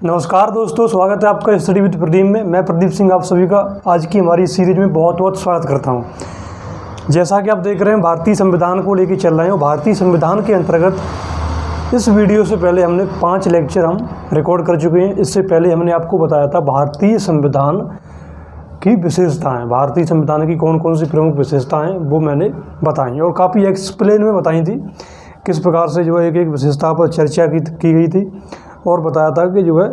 नमस्कार दोस्तों, स्वागत है आपका स्टडी विद प्रदीप में। मैं प्रदीप सिंह आप सभी का आज की हमारी सीरीज में बहुत बहुत स्वागत करता हूं। जैसा कि आप देख रहे हैं, भारतीय संविधान को लेकर चल रहे हैं। भारतीय संविधान के अंतर्गत इस वीडियो से पहले हमने 5 लेक्चर हम रिकॉर्ड कर चुके हैं। इससे पहले हमने आपको बताया था भारतीय संविधान की विशेषताएँ, भारतीय संविधान की कौन कौन सी प्रमुख विशेषताएँ वो मैंने बताई और काफ़ी एक्सप्लेन में बताई थी, किस प्रकार से जो है एक एक विशेषता पर चर्चा की गई थी और बताया था कि जो है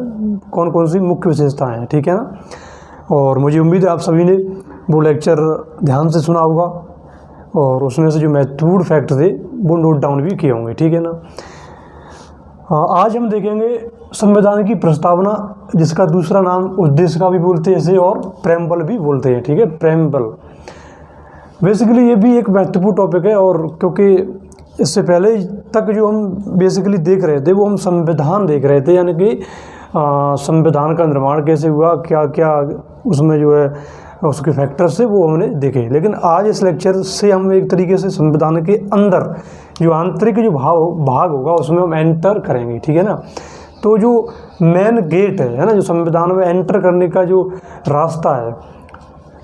कौन कौन सी मुख्य विशेषताएं हैं, ठीक है ना। और मुझे उम्मीद है आप सभी ने वो लेक्चर ध्यान से सुना होगा और उसमें से जो महत्वपूर्ण फैक्ट थे वो नोट डाउन भी किए होंगे, ठीक है ना। आज हम देखेंगे संविधान की प्रस्तावना, जिसका दूसरा नाम उद्देश्य का भी बोलते हैं इसे और प्रेम्बल भी बोलते हैं, ठीक है, प्रेम्बल। बेसिकली ये भी एक महत्वपूर्ण टॉपिक है और क्योंकि इससे पहले तक जो हम बेसिकली देख रहे थे वो हम संविधान देख रहे थे, यानी कि संविधान का निर्माण कैसे हुआ, क्या क्या उसमें जो है उसके फैक्टर्स थे वो हमने देखे। लेकिन आज इस लेक्चर से हम एक तरीके से संविधान के अंदर जो आंतरिक जो भाग होगा उसमें हम एंटर करेंगे, ठीक है ना। तो जो मेन गेट है ना, जो संविधान में एंटर करने का जो रास्ता है,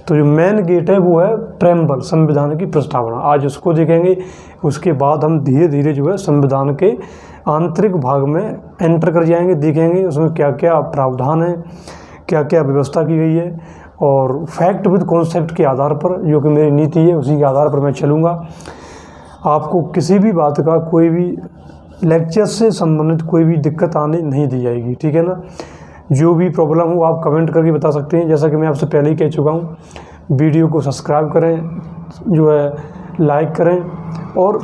तो जो मेन गेट है वो है प्रेम्बल, संविधान की प्रस्तावना। आज उसको देखेंगे, उसके बाद हम धीरे धीरे जो है संविधान के आंतरिक भाग में एंटर कर जाएंगे, देखेंगे उसमें क्या क्या प्रावधान है, क्या क्या व्यवस्था की गई है और फैक्ट विद कॉन्सेप्ट के आधार पर, जो कि मेरी नीति है उसी के आधार पर मैं चलूँगा। आपको किसी भी बात का कोई भी लेक्चर से संबंधित कोई भी दिक्कत आने नहीं दी जाएगी, ठीक है ना। जो भी प्रॉब्लम हो आप कमेंट करके बता सकते हैं। जैसा कि मैं आपसे पहले ही कह चुका हूँ, वीडियो को सब्सक्राइब करें, जो है लाइक करें और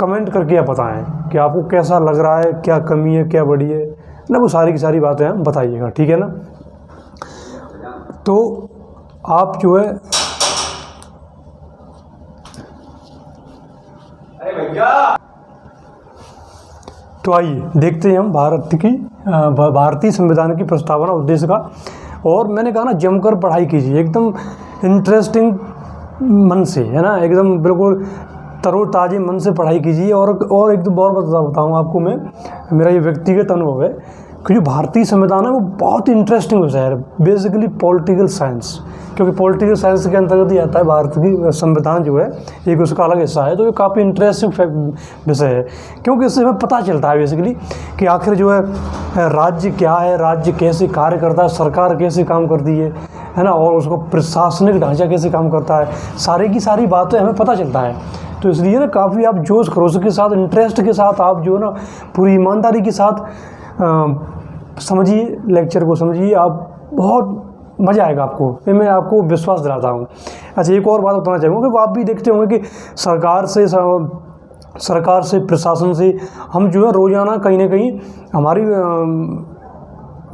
कमेंट करके आप बताएं कि आपको कैसा लग रहा है, क्या कमी है, क्या बड़ी है ना, वो सारी की सारी बातें हम बताइएगा, ठीक है ना। तो आप जो है तो आइए देखते हैं हम भारतीय संविधान की प्रस्तावना उद्देश्य का। और मैंने कहा ना, जमकर पढ़ाई कीजिए, एकदम इंटरेस्टिंग मन से, है ना, एकदम बिल्कुल तरोताज़े मन से पढ़ाई कीजिए। और एक दो और बताऊँ आपको मैं, मेरा ये व्यक्तिगत अनुभव है कि जो भारतीय संविधान है वो बहुत इंटरेस्टिंग विषय है, बेसिकली पॉलिटिकल साइंस, क्योंकि पॉलिटिकल साइंस के अंतर्गत ही आता है। भारत की संविधान जो है एक उसका अलग हिस्सा है, तो ये काफ़ी इंटरेस्टिंग विषय है, क्योंकि इससे हमें पता चलता है बेसिकली कि आखिर जो है राज्य क्या है, राज्य कैसे कार्य करता है, सरकार कैसे काम करती है ना, और उसको प्रशासनिक ढांचा कैसे काम करता है, सारी की सारी बातें हमें पता चलता है। तो इसलिए ना काफ़ी आप जोश खरोश के साथ, इंटरेस्ट के साथ, आप जो है ना पूरी ईमानदारी के साथ समझिए, लेक्चर को समझिए, आप बहुत मज़ा आएगा आपको, ये मैं आपको विश्वास दिलाता हूँ। अच्छा, एक और बात बताना चाहूँगा कि आप भी देखते होंगे कि सरकार से प्रशासन से हम जो है रोज़ाना कहीं ना कहीं हमारी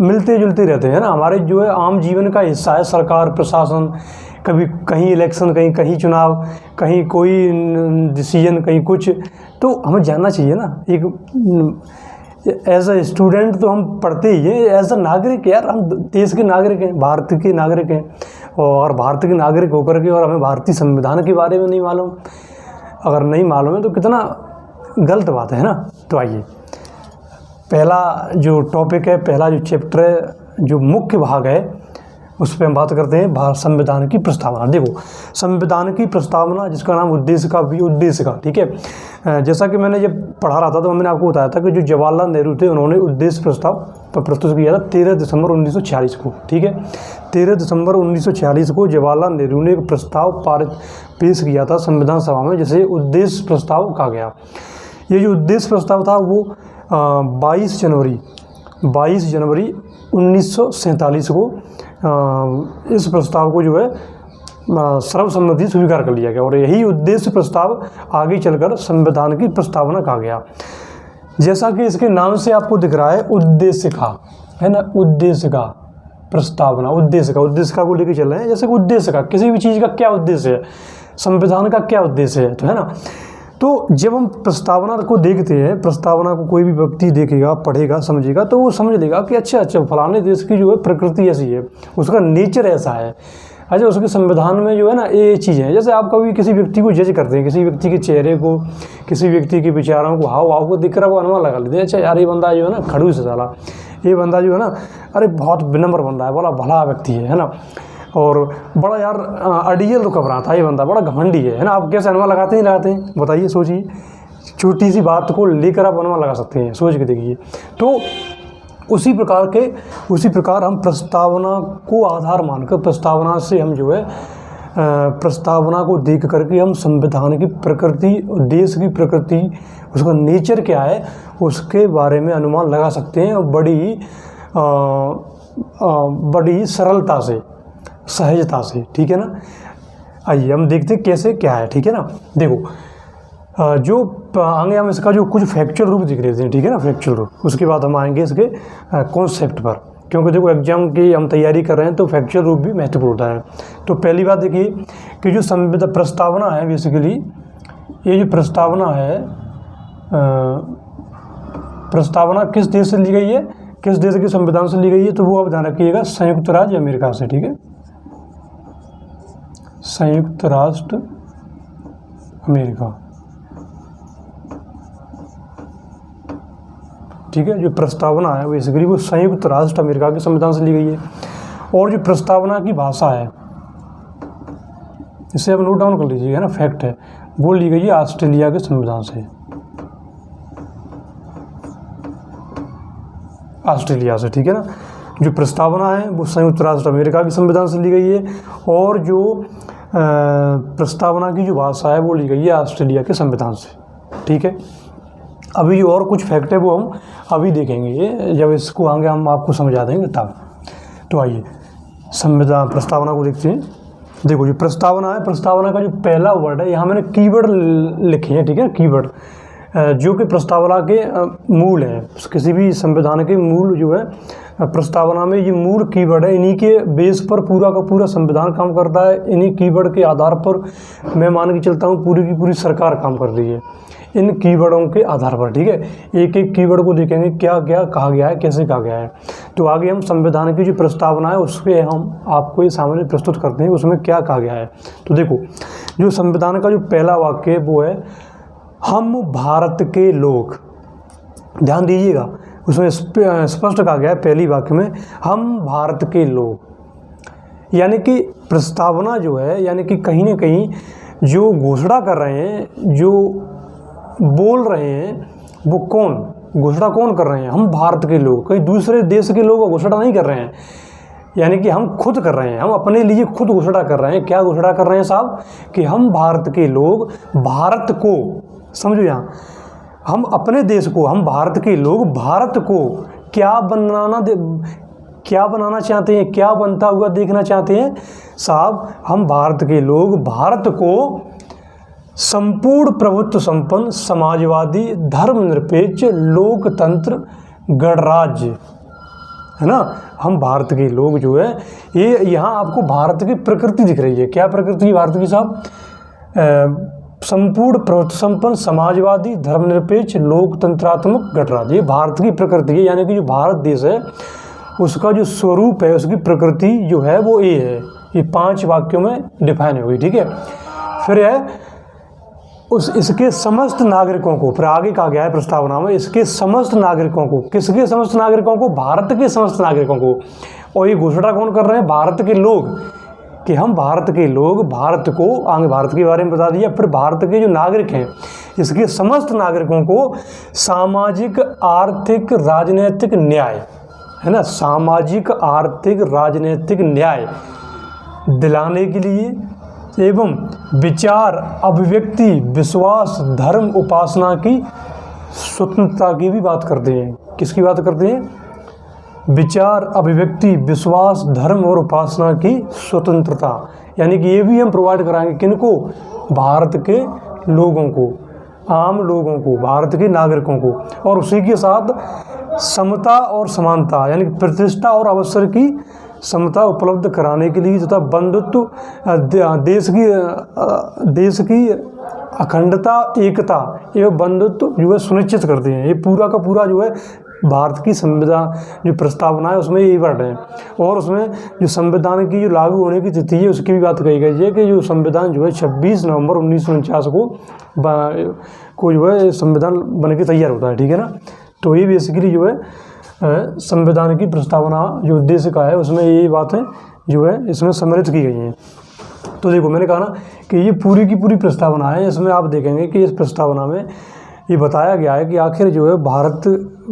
मिलते जुलते रहते हैं ना, हमारे जो है आम जीवन का हिस्सा है सरकार प्रशासन। कभी कहीं इलेक्शन, कहीं चुनाव, कहीं कोई डिसीजन, कहीं कुछ, तो हमें जानना चाहिए ना। एक एज अ स्टूडेंट तो हम पढ़ते ही हैं, एज अ नागरिक यार, हम देश के नागरिक हैं, भारत के नागरिक हैं, और भारत के नागरिक होकर के और हमें भारतीय संविधान के बारे में नहीं मालूम, अगर नहीं मालूम है तो कितना गलत बात है ना। तो आइए, पहला जो टॉपिक है, पहला जो चैप्टर है, जो मुख्य भाग है, उस पर हम बात करते हैं संविधान की प्रस्तावना। देखो, संविधान की प्रस्तावना, जिसका नाम उद्देश्य का, ठीक है। जैसा कि मैंने जब पढ़ा रहा था तो मैंने आपको बताया था कि जो जवाहरलाल नेहरू थे उन्होंने उद्देश्य प्रस्ताव प्रस्तुत किया था 13 दिसंबर 1946 को, ठीक है। 13 दिसंबर 1946 को जवाहरलाल नेहरू ने एक प्रस्ताव पेश किया था संविधान सभा में, जिसे उद्देश्य प्रस्ताव कहा गया। ये जो उद्देश्य प्रस्ताव था वो 22 जनवरी 1947 को इस प्रस्ताव को जो है सर्वसम्मति स्वीकार कर लिया गया, और यही उद्देश्य प्रस्ताव आगे चलकर संविधान की प्रस्तावना कहा गया। जैसा कि इसके नाम से आपको दिख रहा है, उद्देश्य का, है ना, उद्देश्य का प्रस्तावना, उद्देश्य का को लेकर चल रहे हैं। जैसे उद्देश्य का, किसी भी चीज़ का क्या उद्देश्य है, संविधान का क्या उद्देश्य है, तो है ना। तो जब हम प्रस्तावना को देखते हैं, प्रस्तावना को कोई भी व्यक्ति देखेगा, पढ़ेगा, समझेगा, तो वो समझ लेगा कि अच्छा फलाने देश की जो है प्रकृति ऐसी है, उसका नेचर ऐसा है, अच्छा उसके संविधान में जो है ना ये चीज़ें हैं। जैसे आप कभी किसी व्यक्ति को जज करते हैं, किसी व्यक्ति के चेहरे को, किसी व्यक्ति के विचारों को, हाव भाव को देख कर वो अनुमान लगा लेते हैं, अच्छा यार ये बंदा जो है ना खड़ूस है साला, ये बंदा जो है ना, अरे बहुत विनम्र बंदा है, बड़ा भला व्यक्ति है ना, और बड़ा यार अड़ियल रुकबरा था ये बंदा, बड़ा घमंडी है ना। आप कैसे अनुमान लगाते हैं बताइए, सोचिए, छोटी सी बात को लेकर आप अनुमान लगा सकते हैं, सोच के देखिए। तो उसी प्रकार हम प्रस्तावना को आधार मानकर, प्रस्तावना से हम जो है प्रस्तावना को देख करके हम संविधान की प्रकृति, देश की प्रकृति, उसका नेचर क्या है, उसके बारे में अनुमान लगा सकते हैं, और बड़ी सरलता से, सहजता से, ठीक है ना। आइए हम देखते कैसे क्या है, ठीक है ना। देखो जो आगे हम इसका जो कुछ फैक्चुअल रूप दिख रहे थे, ठीक है ना, फैक्चुअल रूप, उसके बाद हम आएंगे इसके कॉन्सेप्ट पर, क्योंकि देखो एग्जाम की हम तैयारी कर रहे हैं तो फैक्चुअल रूप भी महत्वपूर्ण होता है। तो पहली बात देखिए कि जो संविधान प्रस्तावना है, बेसिकली ये जो प्रस्तावना है, प्रस्तावना किस देश से ली गई है, किस देश के संविधान से ली गई है, तो वो आप ध्यान रखिएगा, संयुक्त राज्य अमेरिका से, ठीक है, संयुक्त राष्ट्र अमेरिका, ठीक है। जो प्रस्तावना है बेसिकली वो संयुक्त राष्ट्र अमेरिका के संविधान से ली गई है। और जो प्रस्तावना की भाषा है, इसे आप नोट डाउन कर लीजिएगा ना, फैक्ट है, वो ली गई है ऑस्ट्रेलिया के संविधान से, ऑस्ट्रेलिया से, ठीक है ना। जो प्रस्तावना है वो संयुक्त राष्ट्र अमेरिका के संविधान से ली गई है, और जो प्रस्तावना की जो भाषा है वो ली गई है ऑस्ट्रेलिया के संविधान से, ठीक है। अभी जो और कुछ फैक्ट है वो हम अभी देखेंगे, जब इसको आगे हम आपको समझा देंगे तब। तो आइए संविधान प्रस्तावना को देखते हैं। देखो जो प्रस्तावना है, प्रस्तावना का जो पहला वर्ड है, यहाँ मैंने कीवर्ड लिखे हैं, ठीक है, कीवर्ड जो कि प्रस्तावना के मूल हैं, किसी भी संविधान के मूल जो है प्रस्तावना में, ये मूल कीवर्ड है, इन्हीं के बेस पर पूरा का पूरा संविधान काम करता है। इन्हीं कीवर्ड के आधार पर मैं मान के चलता हूँ पूरी की पूरी सरकार काम कर रही है, इन कीवर्डों के आधार पर, ठीक है। एक एक कीवर्ड को देखेंगे क्या क्या कहा गया है, कैसे कहा गया है। तो आगे हम संविधान की जो प्रस्तावना है उसके हम आपको ये सामने प्रस्तुत करते हैं, उसमें क्या कहा गया है। तो देखो जो संविधान का जो पहला वाक्य है वो है, हम भारत के लोग, ध्यान दीजिएगा, उसमें स्पष्ट कहा गया है पहली वाक्य में, हम भारत के लोग। यानी कि प्रस्तावना जो है, यानी कि कहीं ना कहीं जो घोषणा कर रहे हैं, जो बोल रहे हैं, वो कौन घोषणा कौन कर रहे हैं, हम भारत के लोग, कहीं दूसरे देश के लोग घोषणा नहीं कर रहे हैं, यानी कि हम खुद कर रहे हैं, हम अपने लिए खुद घोषणा कर रहे हैं। क्या घोषणा कर रहे हैं साहब, कि हम भारत के लोग भारत को, समझो यहाँ, हम अपने देश को, हम भारत के लोग भारत को क्या बनाना चाहते हैं, क्या बनता हुआ देखना चाहते हैं साहब, हम भारत के लोग भारत को संपूर्ण प्रभुत्व संपन्न, समाजवादी, धर्मनिरपेक्ष, लोकतंत्र, गणराज्य, है ना। हम भारत के लोग जो है, ये यहाँ आपको भारत की प्रकृति दिख रही है। क्या प्रकृति है भारत की साहब, संपूर्ण प्रभुत्व संपन्न, समाजवादी, धर्मनिरपेक्ष, लोकतंत्रात्मक, गणराज्य, ये भारत की प्रकृति है। यानी कि जो भारत देश है उसका जो स्वरूप है, उसकी प्रकृति जो है वो ये है। ये 5 वाक्यों में डिफाइन होगी, ठीक है। फिर है इसके समस्त नागरिकों को, फिर आगे कहा गया है प्रस्तावना में, इसके समस्त नागरिकों को, किसके समस्त नागरिकों को, भारत के समस्त नागरिकों को। और ये घोषणा कौन कर रहे हैं, भारत के लोग, कि हम भारत के लोग भारत को, आगे भारत के बारे में बता दिया, फिर भारत के जो नागरिक हैं, इसके समस्त नागरिकों को सामाजिक, आर्थिक, राजनीतिक न्याय, है ना, सामाजिक, आर्थिक, राजनीतिक न्याय दिलाने के लिए एवं विचार, अभिव्यक्ति, विश्वास, धर्म, उपासना की स्वतंत्रता की भी बात करते हैं। किसकी बात करते हैं, विचार, अभिव्यक्ति, विश्वास, धर्म और उपासना की स्वतंत्रता। यानी कि ये भी हम प्रोवाइड कराएंगे, किनको, भारत के लोगों को, आम लोगों को, भारत के नागरिकों को। और उसी के साथ समता और समानता, यानी कि प्रतिष्ठा और अवसर की समता उपलब्ध कराने के लिए तथा बंधुत्व, देश की अखंडता, एकता एवं बंधुत्व जो है सुनिश्चित करते हैं। ये पूरा का पूरा जो है भारत की संविधान जो प्रस्तावना है उसमें यही वर्ड है। और उसमें जो संविधान की जो लागू होने की तिथि है उसकी भी बात कही गई है कि जो संविधान जो है 26 नवंबर 1949 को जो है संविधान बन के तैयार होता है, ठीक है ना। तो ये बेसिकली जो है संविधान की प्रस्तावना जो उद्देश्य का है उसमें ये बातें जो है इसमें सम्मिलित की गई हैं। तो देखो मैंने कहा ना कि ये पूरी की पूरी प्रस्तावना है। इसमें आप देखेंगे कि इस प्रस्तावना में ये बताया गया है कि आखिर जो है भारत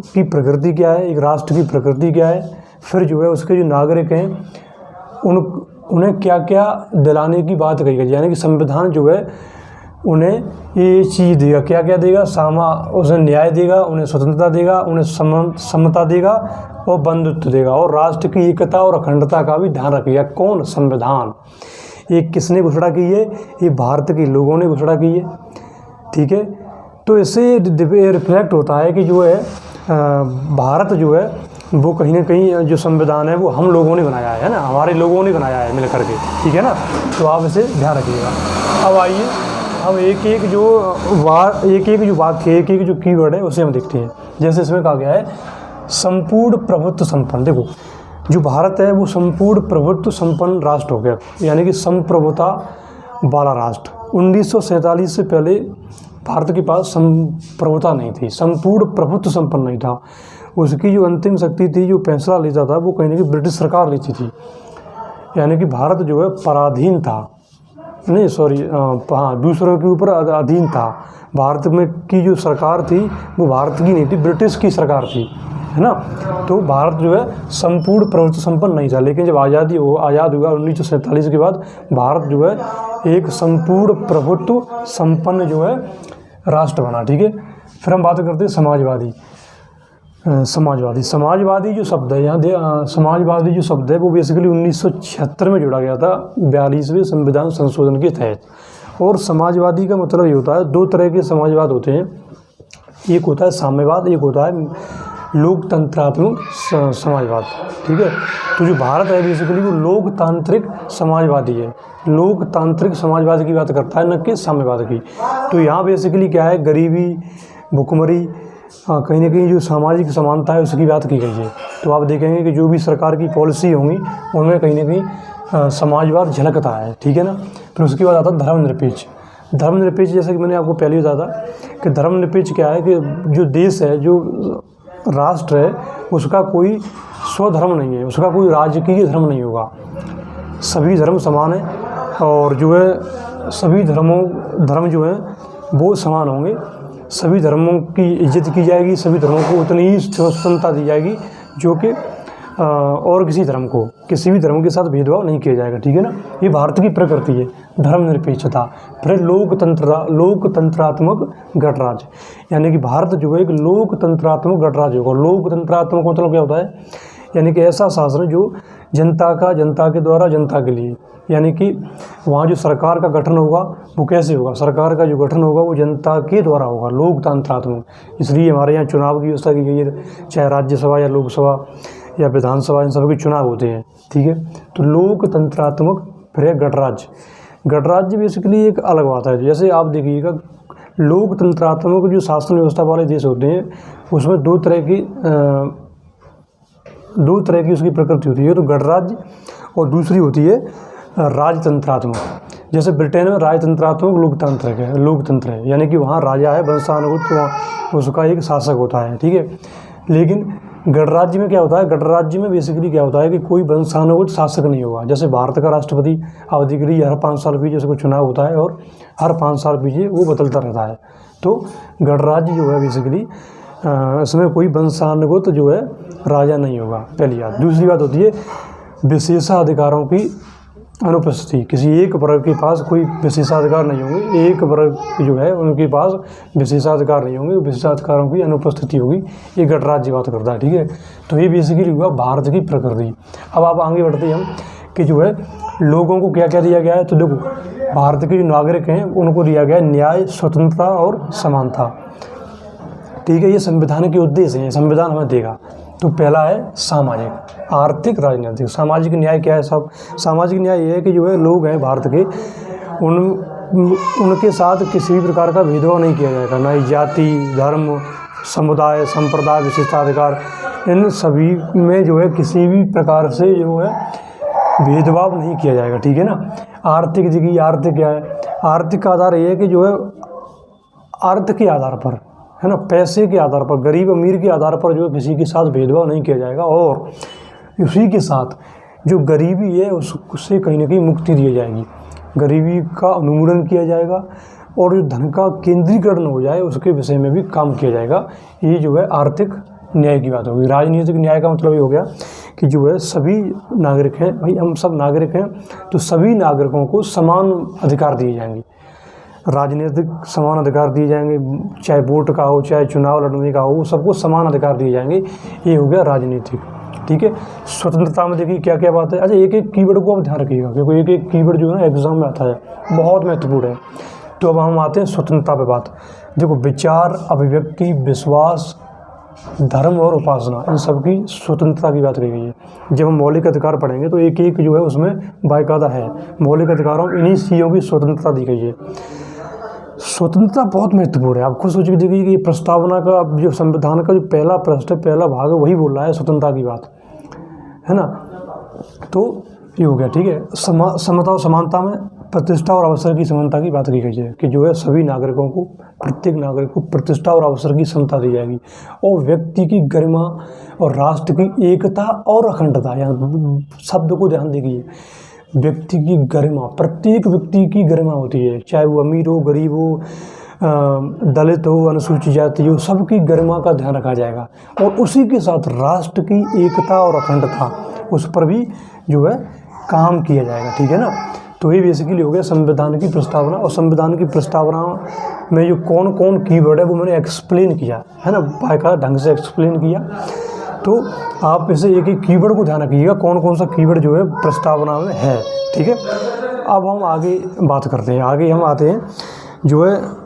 की प्रकृति क्या है, एक राष्ट्र की प्रकृति क्या है, फिर जो है उसके जो नागरिक हैं उन्हें क्या क्या दिलाने की बात कही गई। यानी कि संविधान जो है उन्हें ये चीज़ देगा, क्या क्या देगा, उसे न्याय देगा, उन्हें स्वतंत्रता देगा, उन्हें समता देगा और बंधुत्व देगा और राष्ट्र की एकता और अखंडता का भी ध्यान रखेगा। कौन? संविधान। ये किसने घोषणा की है? ये भारत के लोगों ने घोषणा की है। ठीक है, तो इससे रिफ्लेक्ट होता है कि जो है भारत जो है वो कहीं ना कहीं जो संविधान है वो हम लोगों ने बनाया है ना, हमारे लोगों ने बनाया है मिल करके। ठीक है ना, तो आप इसे ध्यान रखिएगा। अब आइए हम एक एक जो वाक्य, एक एक जो कीवर्ड है उसे हम देखते हैं। जैसे इसमें कहा गया है संपूर्ण प्रभुत्व संपन्न। देखो जो भारत है वो संपूर्ण प्रभुत्व संपन्न राष्ट्र हो गया, यानी कि संप्रभुता वाला राष्ट्र। 1947 से पहले भारत के पास संप्रभुता नहीं थी, संपूर्ण प्रभुत्व संपन्न नहीं था। उसकी जो अंतिम शक्ति थी, जो फैसला लेता था, वो कहीं ना कहीं ब्रिटिश सरकार लेती थी। यानी कि भारत जो है पराधीन था, नहीं सॉरी हाँ दूसरों के ऊपर अधीन था। भारत में की जो सरकार थी वो भारत की नहीं थी, ब्रिटिश की सरकार थी, है ना। तो भारत जो है संपूर्ण प्रभुत्व संपन्न नहीं था। लेकिन जब आज़ाद हुआ 1947 के बाद भारत जो है एक संपूर्ण प्रभुत्व संपन्न जो है राष्ट्र बना। ठीक है, फिर हम बात करते हैं समाजवादी जो शब्द है यहाँ समाजवादी जो शब्द है वो बेसिकली 1976 में जोड़ा गया था 42वें संविधान संशोधन के तहत। और समाजवादी का मतलब ये होता है, दो तरह के समाजवाद होते हैं, एक होता है साम्यवाद, एक होता है लोकतंत्रात्मक समाजवाद। ठीक है, तो जो भारत है बेसिकली वो लोकतांत्रिक समाजवादी है, लोकतांत्रिक समाजवाद की बात करता है, न कि साम्यवाद की। तो यहाँ बेसिकली क्या है, गरीबी, भुखमरी, कहीं ना कहीं जो सामाजिक समानता है उसकी बात की गई है। तो आप देखेंगे कि जो भी सरकार की पॉलिसी होंगी उनमें कहीं ना कहीं समाजवाद झलकता है। ठीक है ना। फिर उसके बाद आता है धर्मनिरपेक्ष। जैसे कि मैंने आपको पहले बताया था कि धर्मनिरपेक्ष क्या है कि जो देश है, जो राष्ट्र है, उसका कोई स्वधर्म नहीं है, उसका कोई राजकीय धर्म नहीं होगा। सभी धर्म समान है और जो है सभी धर्म जो है वो समान होंगे। सभी धर्मों की इज्जत की जाएगी, सभी धर्मों को उतनी ही स्वतंत्रता दी जाएगी जो कि और किसी भी धर्म के साथ भेदभाव नहीं किया जाएगा। ठीक है ना, ये भारत की प्रकृति है, धर्मनिरपेक्षता। फिर लोकतंत्रात्मक गणराज्य, यानी कि भारत जो है एक लोकतंत्रात्मक गणराज्य होगा। लोकतंत्रात्मक मतलब क्या होता है, यानी कि ऐसा शासन जो जनता के द्वारा जनता के लिए, यानी कि वहाँ जो सरकार का गठन होगा वो कैसे होगा, सरकार का जो गठन होगा वो जनता के द्वारा होगा, लोकतंत्रात्मक। इसलिए हमारे यहाँ चुनाव की व्यवस्था की गई है, चाहे राज्यसभा या लोकसभा या विधानसभा, इन सब के चुनाव होते हैं। ठीक है, तो लोकतंत्रात्मक। फिर गणराज्य बेसिकली एक अलग बात है। जैसे आप देखिएगा लोकतंत्रात्मक जो शासन व्यवस्था वाले देश होते हैं उसमें दो तरह की उसकी प्रकृति होती है, तो गणराज्य और दूसरी होती है राजतंत्रात्मक। जैसे ब्रिटेन में राजतंत्रात्मक लोकतंत्र है, यानी कि वहाँ राजा है वंशानुगत, तो उसका एक शासक होता है। ठीक है, लेकिन गणराज्य में क्या होता है, गणराज्य में बेसिकली क्या होता है कि कोई वंशानुगत शासक नहीं होगा। जैसे भारत का राष्ट्रपति अवधि के लिए हर 5 साल पीछे उसको चुनाव होता है और हर 5 साल पीछे वो बदलता रहता है। तो गणराज्य जो है बेसिकली इसमें कोई वंशानुगत जो है राजा नहीं होगा, पहली बात। दूसरी बात होती है विशेषाधिकारों की अनुपस्थिति। किसी एक वर्ग के पास कोई विशेषाधिकार नहीं होंगे, एक वर्ग जो है उनके पास विशेषाधिकार नहीं होंगे, विशेषाधिकारों की अनुपस्थिति होगी। ये गणराज्य बात करता है। ठीक है, तो ये बेसिकली हुआ भारत की प्रकृति। अब आप आगे बढ़ते हैं हम कि जो है लोगों को क्या क्या दिया गया है। तो देखो भारत के जो नागरिक हैं उनको दिया गया है न्याय, स्वतंत्रता और समानता। ठीक है, ये संविधान के उद्देश्य हैं, संविधान हमें देगा। तो पहला है सामाजिक, आर्थिक, राजनीतिक। सामाजिक न्याय क्या है साहब? सामाजिक न्याय ये है कि जो है लोग हैं भारत के, उनके साथ किसी भी प्रकार का भेदभाव नहीं किया जाएगा, ना ही जाति, धर्म, समुदाय, संप्रदाय, विशेषाधिकार, इन सभी में जो है किसी भी प्रकार से जो है भेदभाव नहीं किया जाएगा। ठीक है ना। आर्थिक जगह, आर्थिक क्या है? आर्थिक का आधार ये है कि जो है अर्थ के आधार पर, है ना, पैसे के आधार पर, गरीब अमीर के आधार पर जो है किसी के साथ भेदभाव नहीं किया जाएगा, और उसी के साथ जो गरीबी है उससे कहीं ना कहीं मुक्ति दी जाएगी, गरीबी का उन्मूलन किया जाएगा, और जो धन का केंद्रीकरण हो जाए उसके विषय में भी काम किया जाएगा। ये जो है आर्थिक न्याय की बात होगी। राजनीतिक न्याय का मतलब ये हो गया कि जो है सभी नागरिक हैं, भाई हम सब नागरिक हैं, तो सभी नागरिकों को समान अधिकार दिए जाएंगे, राजनीतिक समान अधिकार दिए जाएंगे, चाहे वोट का हो चाहे चुनाव लड़ने का हो, सबको समान अधिकार दिए जाएंगे। ये हो गया राजनीतिक। ठीक है, स्वतंत्रता में देखिए क्या क्या बात है। अच्छा, एक एक कीवर्ड को आप ध्यान रखिएगा, क्योंकि एक एक कीवर्ड जो है ना एग्जाम में आता है, बहुत महत्वपूर्ण है। तो अब हम आते हैं स्वतंत्रता पे बात। देखो, विचार, अभिव्यक्ति, विश्वास, धर्म और उपासना, इन सब की स्वतंत्रता की बात कही गई है। जब हम मौलिक अधिकार पढ़ेंगे तो एक एक जो है उसमें बाकायदा है, मौलिक अधिकारों में इन्हीं चीज़ों की स्वतंत्रता दी गई है। स्वतंत्रता बहुत महत्वपूर्ण है। आप खुद सोच के देखिए कि प्रस्तावना का जो संविधान का जो पहला पृष्ठ है, पहला भाग है, वही बोल रहा है स्वतंत्रता की बात, है ना। तो ये हो गया। ठीक है, समता और समानता में प्रतिष्ठा और अवसर की समानता की बात की गई है कि जो है सभी नागरिकों को, प्रत्येक नागरिक को प्रतिष्ठा और अवसर की समता दी जाएगी, और व्यक्ति की गरिमा और राष्ट्र की एकता और अखंडता, यहाँ शब्द को ध्यान दीजिए, व्यक्ति की गरिमा, प्रत्येक व्यक्ति की गरिमा होती है, चाहे वो अमीर हो, गरीब हो, दलित हो, अनुसूचित जाति हो, सबकी गरिमा का ध्यान रखा जाएगा, और उसी के साथ राष्ट्र की एकता और अखंडता, उस पर भी जो है काम किया जाएगा। ठीक है ना। तो ये बेसिकली हो गया संविधान की प्रस्तावना। और संविधान की प्रस्तावना में जो कौन कौन कीवर्ड है वो मैंने एक्सप्लेन किया है ना, बाकायदा ढंग से एक्सप्लेन किया। तो आप इसे एक एक कीवर्ड को ध्यान रखिएगा, कौन कौन सा कीवर्ड जो है प्रस्तावना में है। ठीक है, अब हम आगे बात करते हैं। आगे हम आते हैं जो है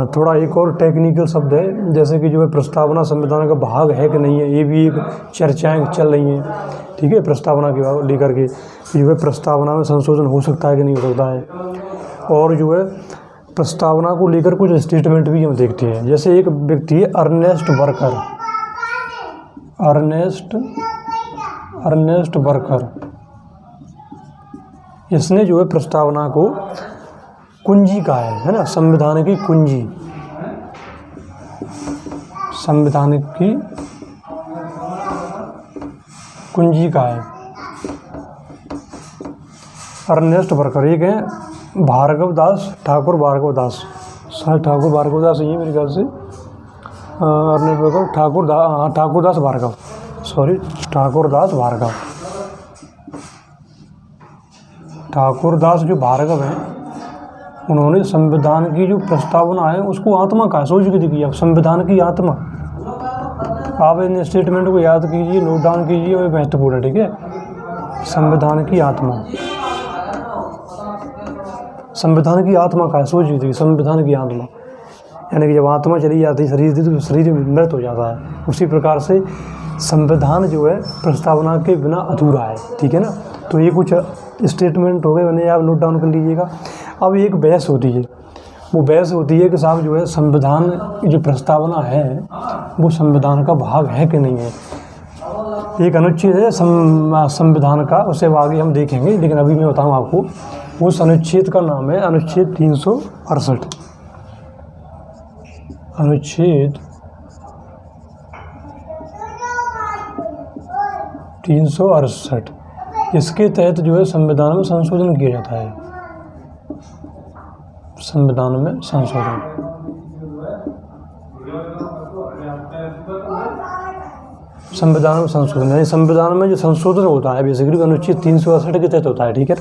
थोड़ा एक और टेक्निकल शब्द है, जैसे कि जो है प्रस्तावना संविधान का भाग है कि नहीं है, ये भी एक चर्चाएं चल रही हैं। ठीक है, प्रस्तावना के लेकर के जो है प्रस्तावना में संशोधन हो सकता है कि नहीं हो सकता है, और जो है प्रस्तावना को लेकर कुछ स्टेटमेंट भी हम देखते हैं। जैसे एक व्यक्ति है अर्नेस्ट वर्कर, इसने जो है प्रस्तावना को कुंजी कहा है ना, संविधान की कुंजी, संविधान की कुंजी कहा है अर्नेस्ट वर्कर। एक है ठाकुर भार्गव दास, शायद ठाकुर भार्गव दास ही है मेरे ख्याल से, अर्नेस्ट वर्कर ठाकुर दास जो भार्गव हैं, उन्होंने संविधान की जो प्रस्तावना है उसको आत्मा कहा। सोच के देखिए आप, संविधान की आत्मा। आप इन स्टेटमेंट को याद कीजिए, नोट डाउन कीजिए, और महत्वपूर्ण है। ठीक है, संविधान की आत्मा, संविधान की आत्मा का है। सोच लीजिए, संविधान की आत्मा, यानी कि जब आत्मा चली जाती है शरीर से तो शरीर मृत हो जाता है। उसी प्रकार से संविधान जो है प्रस्तावना के बिना अधूरा है। ठीक है ना। तो ये कुछ स्टेटमेंट हो गए, उन्हें आप नोट डाउन कर लीजिएगा। अब एक बहस होती है, वो बहस होती है कि साहब जो है संविधान की जो प्रस्तावना है वो संविधान का भाग है कि नहीं है। एक अनुच्छेद है संविधान का, उसे आगे हम देखेंगे, लेकिन अभी मैं बताऊं आपको, उस अनुच्छेद का नाम है अनुच्छेद 368। अनुच्छेद 368, इसके तहत जो है संविधान में संशोधन किया जाता है। संविधान में संशोधन, यानी संविधान में जो संशोधन होता है बेसिकली अनुच्छेद 368 के तहत होता है। ठीक है।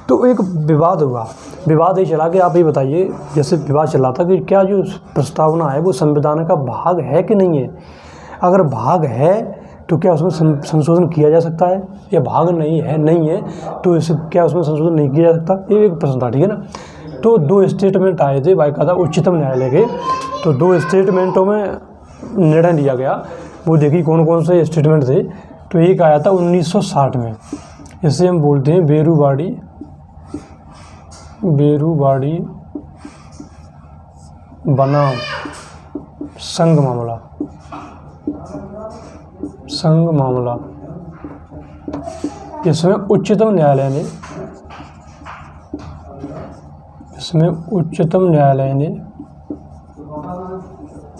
तो एक विवाद हुआ, विवाद ये चला कि आप ये बताइए, जैसे विवाद चला था कि क्या जो प्रस्तावना है वो संविधान का भाग है कि नहीं है। अगर भाग है तो क्या उसमें संशोधन किया जा सकता है, या भाग नहीं है तो इसे क्या उसमें संशोधन नहीं किया जा सकता। ये एक प्रश्न था। ठीक है ना। तो दो स्टेटमेंट आए थे बाकायदा उच्चतम न्यायालय के, तो दो स्टेटमेंटों में निर्णय लिया गया। वो देखिए कौन कौन से स्टेटमेंट थे। तो एक आया था 1960 में, इसे हम बोलते हैं बेरूबाड़ी बनाम संघ मामला। इसमें उच्चतम न्यायालय ने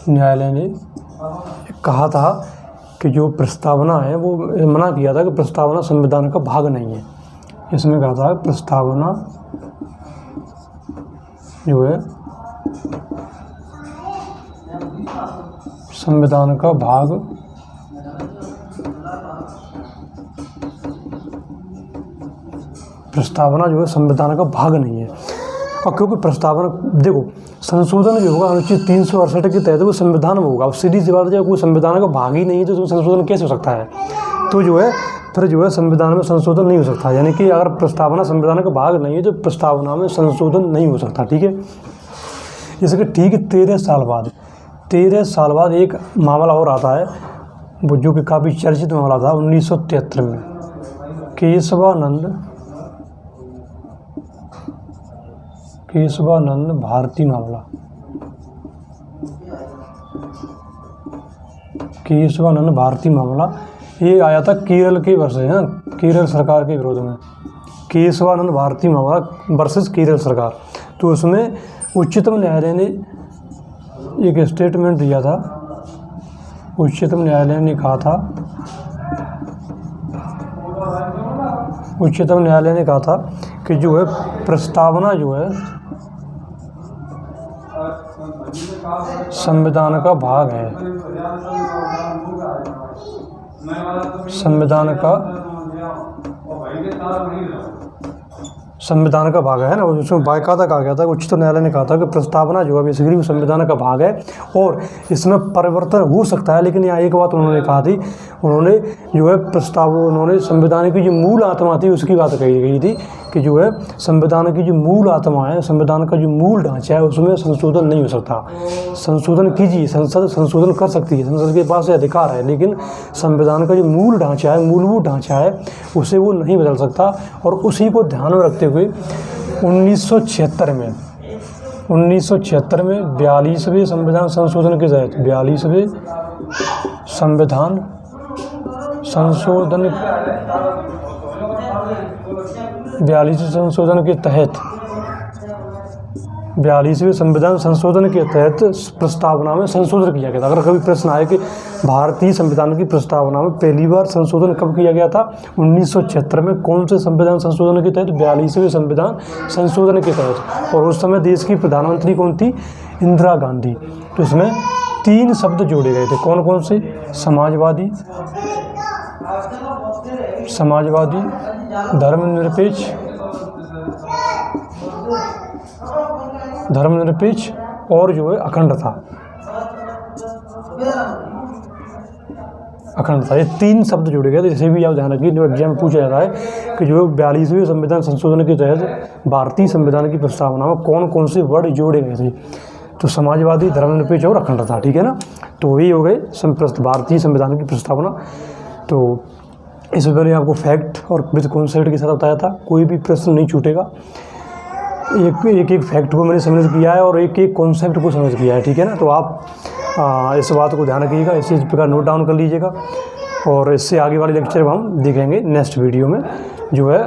न्यायालय ने कहा था कि जो प्रस्तावना है वो मना किया था कि प्रस्तावना संविधान का भाग नहीं है। इसमें कहा था प्रस्तावना जो है संविधान का भाग प्रस्तावना जो है संविधान का भाग नहीं है। और क्योंकि प्रस्तावना देखो संशोधन जो होगा अनुच्छेद 368 के तहत वो संविधान में होगा। अब सीधी सी बात है जब कोई संविधान का भाग ही नहीं है तो उसमें संशोधन कैसे हो सकता है। तो जो है फिर जो है संविधान में संशोधन नहीं हो सकता, यानी कि अगर प्रस्तावना संविधान का भाग नहीं है तो प्रस्तावना में संशोधन नहीं हो सकता। ठीक है, इसके ठीक 13 साल बाद एक मामला और आता है वो जो कि काफ़ी चर्चित मामला था 1973 में, केशवानंद भारती मामला। केशवानंद भारती मामला ये आया था केरल के वर्सेस है, केरल सरकार के विरोध में। केशवानंद भारती मामला वर्सेस केरल सरकार। तो उसमें उच्चतम न्यायालय ने एक स्टेटमेंट दिया था। उच्चतम न्यायालय ने कहा था कि जो है प्रस्तावना जो है संविधान का भाग है, संविधान का भाग है ना। उसमें बाकायदा कहा गया था, उच्चतम न्यायालय ने कहा था कि प्रस्तावना जो है बेसिकली वो संविधान का भाग है और इसमें परिवर्तन हो सकता है। लेकिन यहाँ एक बात उन्होंने कहा थी, उन्होंने जो है उन्होंने संविधान की जो मूल आत्मा थी उसकी बात कही गई थी कि जो है संविधान की जो मूल आत्मा है, संविधान का जो मूल ढांचा है उसमें संशोधन नहीं हो सकता। संशोधन कीजिए, संसद संशोधन कर सकती है, संसद के पास अधिकार है, लेकिन संविधान का जो मूल ढांचा है, मूलभूत ढांचा है उसे वो नहीं बदल सकता। और उसी को ध्यान में रखते हुए 1976 में 42वें संविधान संशोधन के तहत 42वें संविधान संशोधन के तहत 42वें संविधान संशोधन के तहत प्रस्तावना में संशोधन किया गया था। अगर कभी प्रश्न आए कि भारतीय संविधान की प्रस्तावना में पहली बार संशोधन कब किया गया था, 1976 में। कौन से संविधान संशोधन के तहत? 42वें संविधान संशोधन के तहत। और उस समय देश की प्रधानमंत्री कौन थी? इंदिरा गांधी। तो इसमें 3 शब्द जोड़े गए थे। कौन कौन से? समाजवादी, धर्मनिरपेक्ष और जो है अखंडता। ये 3 शब्द जुड़े गए थे। जैसे भी आप ध्यान रखिए, जो एग्जाम में पूछा जाता है कि जो 42वें संविधान संशोधन के तहत भारतीय संविधान की प्रस्तावना में कौन कौन से वर्ड जोड़े गए थे, तो समाजवादी, धर्मनिरपेक्ष और अखंडता। ठीक है ना, तो वही हो गए भारतीय संविधान की प्रस्तावना। तो इससे पहले आपको फैक्ट और विद कॉन्सेप्ट के साथ बताया था, कोई भी प्रश्न नहीं छूटेगा। एक फैक्ट को मैंने समझ किया है और एक कॉन्सेप्ट को समझ किया है। ठीक है ना, तो आप इस बात को ध्यान रखिएगा, इसी प्रकार नोट डाउन कर लीजिएगा। और इससे आगे वाले लेक्चर में हम देखेंगे नेक्स्ट वीडियो में जो है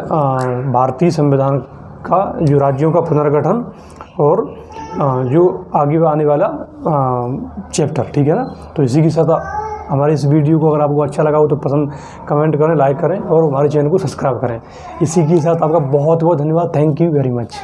भारतीय संविधान का जो राज्यों का पुनर्गठन और जो आगे आने वाला चैप्टर। ठीक है ना, तो इसी के साथ हमारे इस वीडियो को अगर आपको अच्छा लगा हो तो पसंद कमेंट करें, लाइक करें और हमारे चैनल को सब्सक्राइब करें। इसी के साथ आपका बहुत बहुत धन्यवाद। Thank you very much.